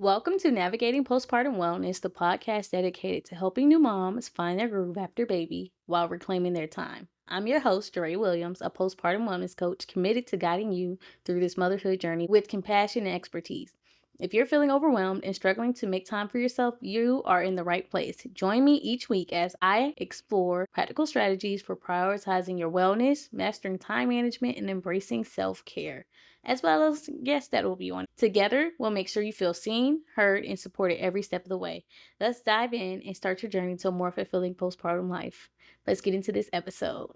Welcome to Navigating Postpartum Wellness, the podcast dedicated to helping new moms find their groove after baby while reclaiming their time. I'm your host, Jeray Williams, a postpartum wellness coach committed to guiding you through this motherhood journey with compassion and expertise. If you're feeling overwhelmed and struggling to make time for yourself, you are in the right place. Join me each week as I explore practical strategies for prioritizing your wellness, mastering time management, and embracing self-care, as well as guests that will be on. Together, we'll make sure you feel seen, heard, and supported every step of the way. Let's dive in and start your journey to a more fulfilling postpartum life. Let's get into this episode.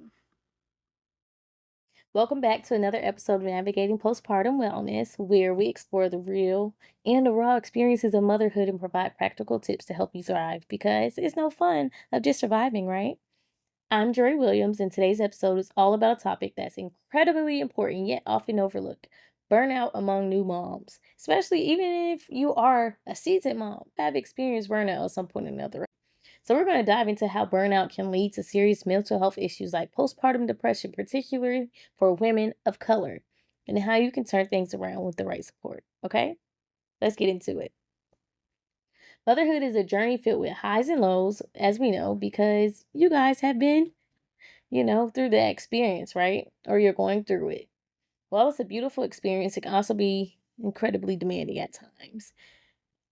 Welcome back to another episode of Navigating Postpartum Wellness, where we explore the real and the raw experiences of motherhood and provide practical tips to help you thrive, because it's no fun of just surviving, right? I'm Jeray Williams, and today's episode is all about a topic that's incredibly important yet often overlooked: burnout among new moms. Especially even if you are a seasoned mom, have experienced burnout at some point or another. So we're going to dive into how burnout can lead to serious mental health issues like postpartum depression, particularly for women of color, and how you can turn things around with the right support. Okay, let's get into it. Motherhood is a journey filled with highs and lows, as we know, because you guys have been, through that experience, right? Or you're going through it. While it's a beautiful experience, it can also be incredibly demanding at times.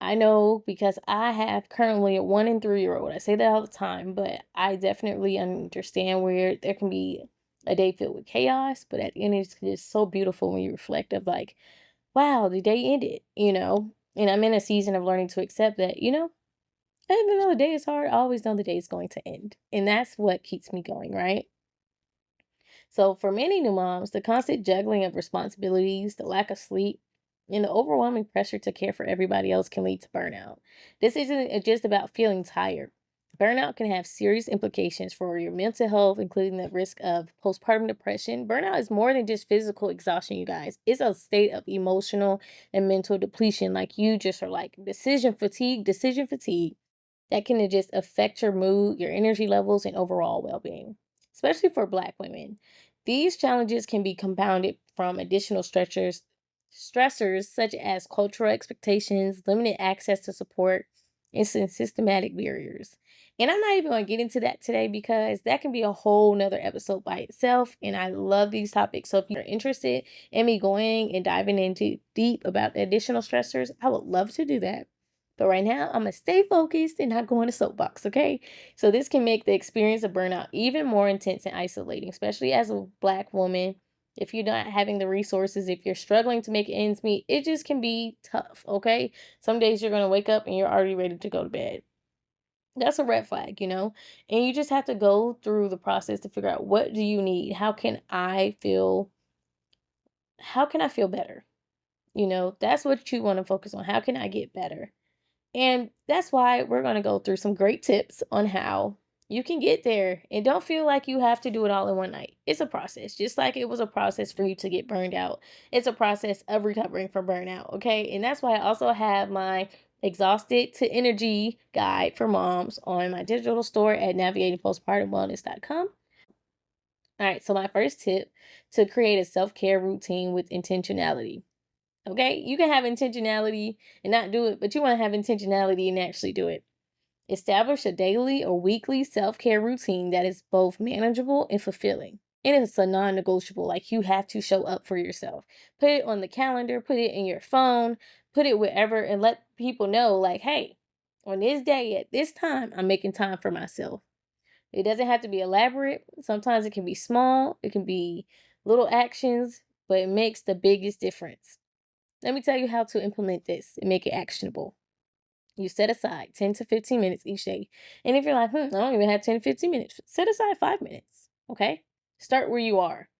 I know because I have currently a 1 and 3 year old. I say that all the time, but I definitely understand where there can be a day filled with chaos, but at the end, it's just so beautiful when you reflect of like, wow, the day ended. And I'm in a season of learning to accept that, even though the day is hard, I always know the day is going to end. And that's what keeps me going, right? So for many new moms, the constant juggling of responsibilities, the lack of sleep, and the overwhelming pressure to care for everybody else can lead to burnout. This isn't just about feeling tired. Burnout can have serious implications for your mental health, including the risk of postpartum depression. Burnout is more than just physical exhaustion, you guys. It's a state of emotional and mental depletion. Like you just are like decision fatigue that can just affect your mood, your energy levels, and overall well being, especially for Black women. These challenges can be compounded from additional stressors such as cultural expectations, limited access to support, and some systematic barriers. And I'm not even going to get into that today because that can be a whole nother episode by itself. And I love these topics. So if you're interested in me going and diving into deep about the additional stressors, I would love to do that. But right now, I'm going to stay focused and not go on a soapbox, okay? So this can make the experience of burnout even more intense and isolating, especially as a Black woman. If you're not having the resources, if you're struggling to make ends meet, it just can be tough, okay? Some days you're going to wake up and you're already ready to go to bed. That's a red flag. And you just have to go through the process to figure out, what do you need? How can I feel better? That's what you want to focus on. How can I get better? And that's why we're going to go through some great tips on how you can get there, and don't feel like you have to do it all in one night. It's a process, just like it was a process for you to get burned out. It's a process of recovering from burnout, okay? And that's why I also have my exhausted to energy guide for moms on my digital store at navigatingpostpartumwellness.com. All right, so my first tip: to create a self-care routine with intentionality. Okay, you can have intentionality and not do it, but you want to have intentionality and actually do it. Establish a daily or weekly self care routine that is both manageable and fulfilling. And it's a non negotiable, like you have to show up for yourself. Put it on the calendar, put it in your phone, put it wherever, and let people know, like, hey, on this day at this time, I'm making time for myself. It doesn't have to be elaborate. Sometimes it can be small, it can be little actions, but it makes the biggest difference. Let me tell you how to implement this and make it actionable. You set aside 10 to 15 minutes each day. And if you're like, I don't even have 10 to 15 minutes, set aside 5 minutes. Okay? Start where you are.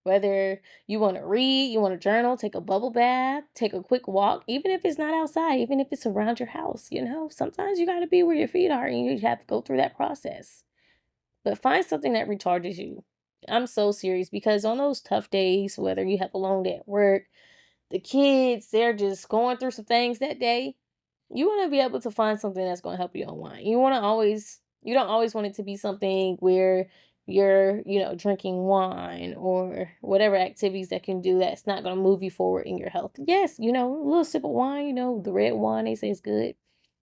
Whether you want to read, you want to journal, take a bubble bath, take a quick walk, even if it's not outside, even if it's around your house, sometimes you got to be where your feet are and you have to go through that process. But find something that recharges you. I'm so serious, because on those tough days, whether you have a long day at work, the kids, they're just going through some things that day, you want to be able to find something that's going to help you unwind. You don't always want it to be something where you're, drinking wine or whatever activities that can do that's not going to move you forward in your health. Yes, a little sip of wine, the red wine, they say is good.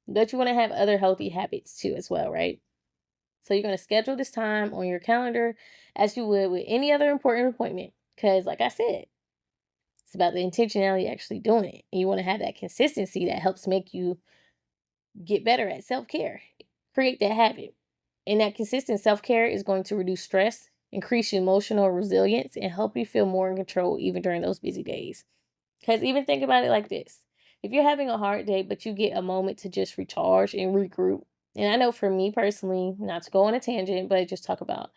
But you want to have other healthy habits too, as well, right? So you're going to schedule this time on your calendar as you would with any other important appointment. Because, like I said, it's about the intentionality actually doing it. And you want to have that consistency that helps make you get better at self care. Create that habit. And that consistent self care is going to reduce stress, increase your emotional resilience, and help you feel more in control even during those busy days. Because even think about it like this: if you're having a hard day, but you get a moment to just recharge and regroup, and I know for me personally, not to go on a tangent, but just talk about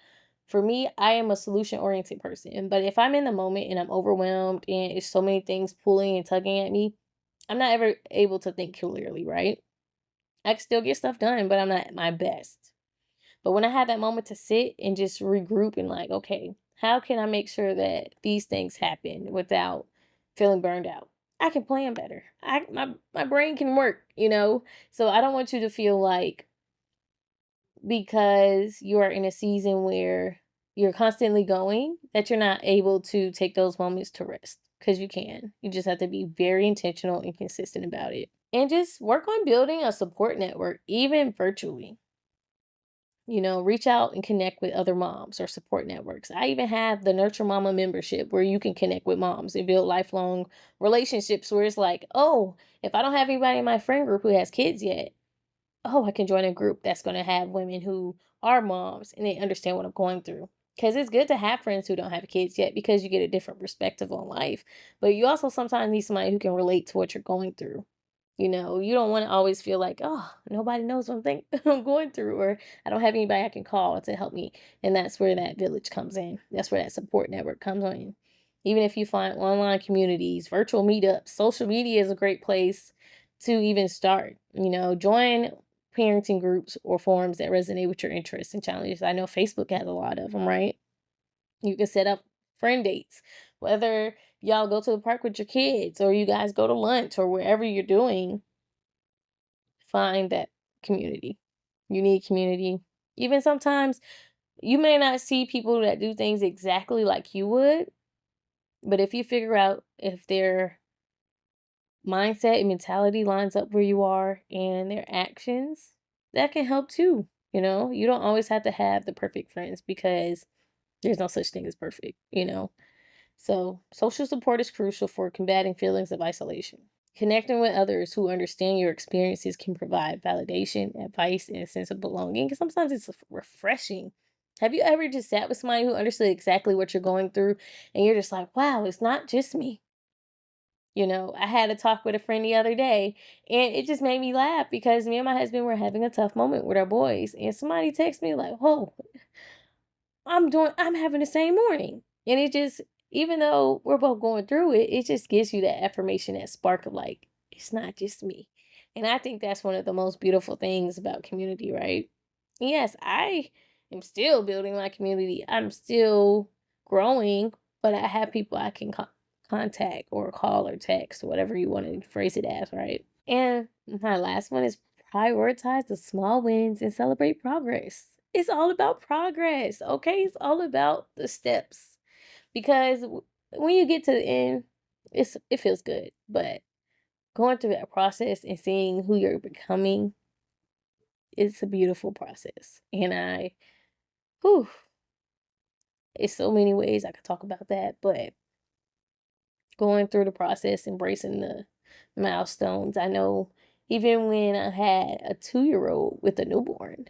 for me, I am a solution oriented person. But if I'm in the moment and I'm overwhelmed and it's so many things pulling and tugging at me, I'm not ever able to think clearly, right? I can still get stuff done, but I'm not at my best. But when I had that moment to sit and just regroup and like, okay, how can I make sure that these things happen without feeling burned out? I can plan better. My brain can work. So I don't want you to feel like because you are in a season where you're constantly going that you're not able to take those moments to rest, because you can. You just have to be very intentional and consistent about it. And just work on building a support network, even virtually. Reach out and connect with other moms or support networks. I even have the Nurture Mama membership where you can connect with moms and build lifelong relationships where it's like, oh, if I don't have anybody in my friend group who has kids yet, oh, I can join a group that's going to have women who are moms and they understand what I'm going through. Because it's good to have friends who don't have kids yet because you get a different perspective on life. But you also sometimes need somebody who can relate to what you're going through. You don't want to always feel like, oh, nobody knows what I'm going through, or I don't have anybody I can call to help me. And that's where that village comes in. That's where that support network comes in. Even if you find online communities, virtual meetups, social media is a great place to even start. Join parenting groups or forums that resonate with your interests and challenges. I know Facebook has a lot of them, right? You can set up friend dates, whether y'all go to the park with your kids or you guys go to lunch or wherever you're doing. Find that community. You need community. Even sometimes you may not see people that do things exactly like you would, but if you figure out if their mindset and mentality lines up where you are and their actions, that can help too. You don't always have to have the perfect friends because there's no such thing as perfect. So, social support is crucial for combating feelings of isolation. Connecting with others who understand your experiences can provide validation, advice, and a sense of belonging. 'Cause sometimes it's refreshing. Have you ever just sat with somebody who understood exactly what you're going through and you're just like, wow, it's not just me? I had a talk with a friend the other day and it just made me laugh because me and my husband were having a tough moment with our boys. And somebody texted me like, whoa, I'm having the same morning. And it just, even though we're both going through it, it just gives you that affirmation, that spark of like, it's not just me. And I think that's one of the most beautiful things about community, right? Yes, I am still building my community. I'm still growing, but I have people I can contact or call or text, whatever you want to phrase it as, right? And my last one is prioritize the small wins and celebrate progress. It's all about progress, okay? It's all about the steps because when you get to the end, it feels good, but going through that process and seeing who you're becoming, it's a beautiful process. And whew, it's so many ways I could talk about that, but going through the process, embracing the milestones. I know even when I had a 2-year-old with a newborn,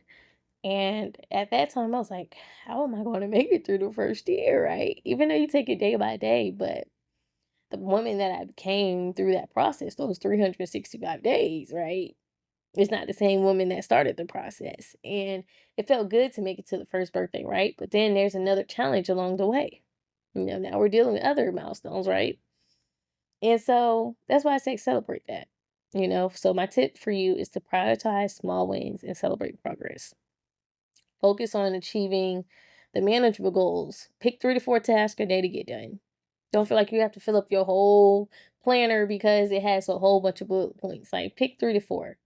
and at that time I was like, how am I going to make it through the first year, right? Even though you take it day by day, but the woman that I became through that process, those 365 days, right? It's not the same woman that started the process. And it felt good to make it to the first birthday, right? But then there's another challenge along the way. Now we're dealing with other milestones, right? And so that's why I say celebrate that. So my tip for you is to prioritize small wins and celebrate progress. Focus on achieving the manageable goals. Pick 3 to 4 tasks a day to get done. Don't feel like you have to fill up your whole planner because it has a whole bunch of bullet points. Like pick 3 to 4.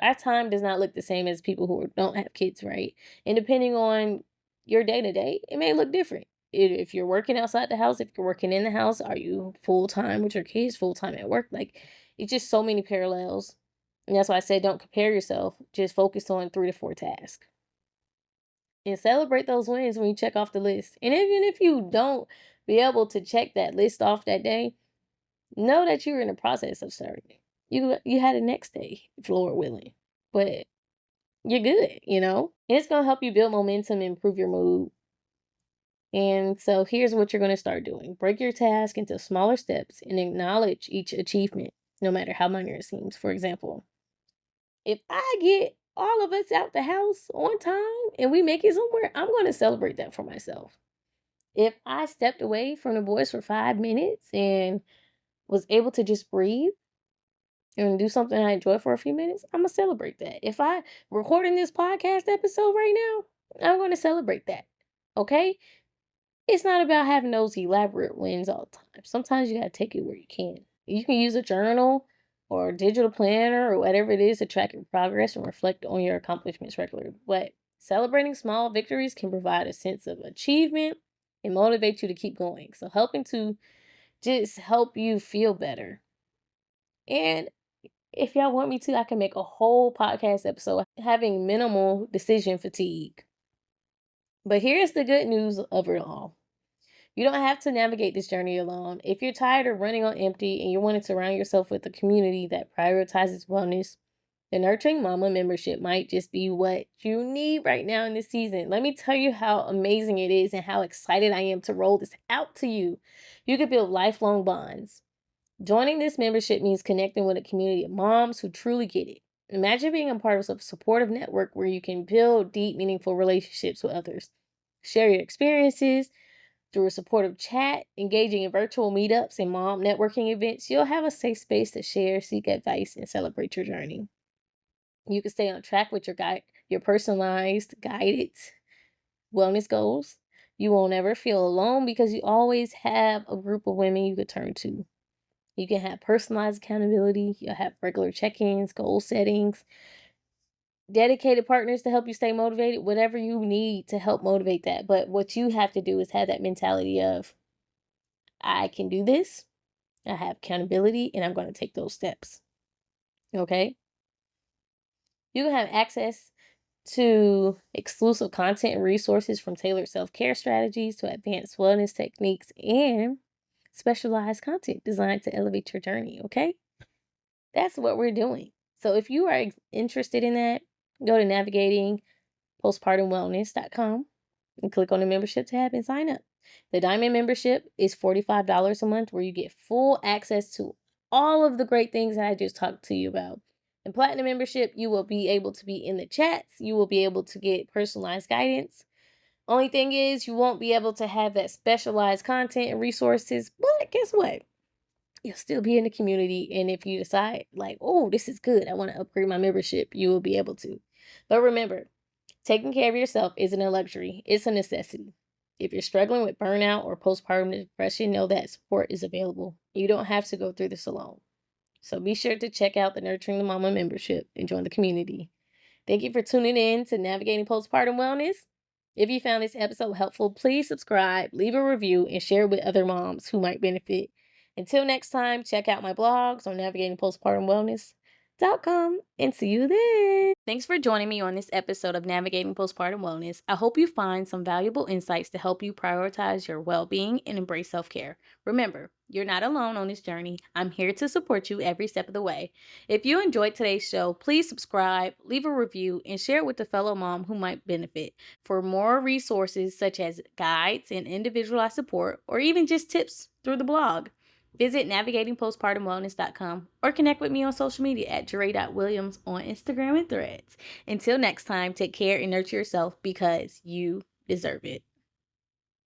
Our time does not look the same as people who don't have kids, right? And depending on your day to day, it may look different. If you're working outside the house, if you're working in the house, are you full time with your kids, full time at work? Like, it's just so many parallels. And that's why I said don't compare yourself. Just focus on 3 to 4 tasks and celebrate those wins when you check off the list. And even if you don't be able to check that list off that day, know that you're in the process of starting it. You had a next day, if Lord willing. But you're good, And it's gonna help you build momentum and improve your mood. And so here's what you're gonna start doing. Break your task into smaller steps and acknowledge each achievement, no matter how minor it seems. For example, if I get all of us out the house on time and we make it somewhere, I'm gonna celebrate that for myself. If I stepped away from the boys for 5 minutes and was able to just breathe and do something I enjoy for a few minutes, I'm gonna celebrate that. If I recording this podcast episode right now, I'm gonna celebrate that. Okay? It's not about having those elaborate wins all the time. Sometimes you gotta take it where you can. You can use a journal or a digital planner or whatever it is to track your progress and reflect on your accomplishments regularly. But celebrating small victories can provide a sense of achievement and motivate you to keep going. So helping to just help you feel better. And if y'all want me to, I can make a whole podcast episode having minimal decision fatigue. But here's the good news of it all. You don't have to navigate this journey alone. If you're tired of running on empty and you want to surround yourself with a community that prioritizes wellness, the Nurturing Mama membership might just be what you need right now in this season. Let me tell you how amazing it is and how excited I am to roll this out to you. You can build lifelong bonds. Joining this membership means connecting with a community of moms who truly get it. Imagine being a part of a supportive network where you can build deep, meaningful relationships with others. Share your experiences through a supportive chat, engaging in virtual meetups and mom networking events. You'll have a safe space to share, seek advice, and celebrate your journey. You can stay on track with your personalized, guided wellness goals. You won't ever feel alone because you always have a group of women you could turn to. You can have personalized accountability. You'll have regular check-ins, goal settings, dedicated partners to help you stay motivated, whatever you need to help motivate that. But what you have to do is have that mentality of, I can do this. I have accountability and I'm going to take those steps. Okay? You can have access to exclusive content and resources from tailored self-care strategies to advanced wellness techniques and specialized content designed to elevate your journey. Okay? That's what we're doing. So if you are interested in that, go to navigatingpostpartumwellness.com and click on the membership tab and sign up. The Diamond membership is $45 a month where you get full access to all of the great things that I just talked to you about. In Platinum membership, you will be able to be in the chats. You will be able to get personalized guidance. Only thing is, you won't be able to have that specialized content and resources. But guess what? You'll still be in the community. And if you decide, like, oh, this is good, I want to upgrade my membership, you will be able to. But remember, taking care of yourself isn't a luxury, it's a necessity. If you're struggling with burnout or postpartum depression, know that support is available. You don't have to go through this alone. So be sure to check out the Nurturing the Mama membership and join the community. Thank you for tuning in to Navigating Postpartum Wellness. If you found this episode helpful, please subscribe, leave a review, and share with other moms who might benefit. Until next time, check out my blogs on navigatingpostpartumwellness.com and see you then. Thanks for joining me on this episode of Navigating Postpartum Wellness. I hope you find some valuable insights to help you prioritize your well-being and embrace self-care. Remember, you're not alone on this journey. I'm here to support you every step of the way. If you enjoyed today's show, please subscribe, leave a review, and share it with a fellow mom who might benefit. For more resources such as guides and individualized support, or even just tips through the blog, visit navigatingpostpartumwellness.com or connect with me on social media at Jeray.Williams on Instagram and Threads. Until next time, take care and nurture yourself because you deserve it.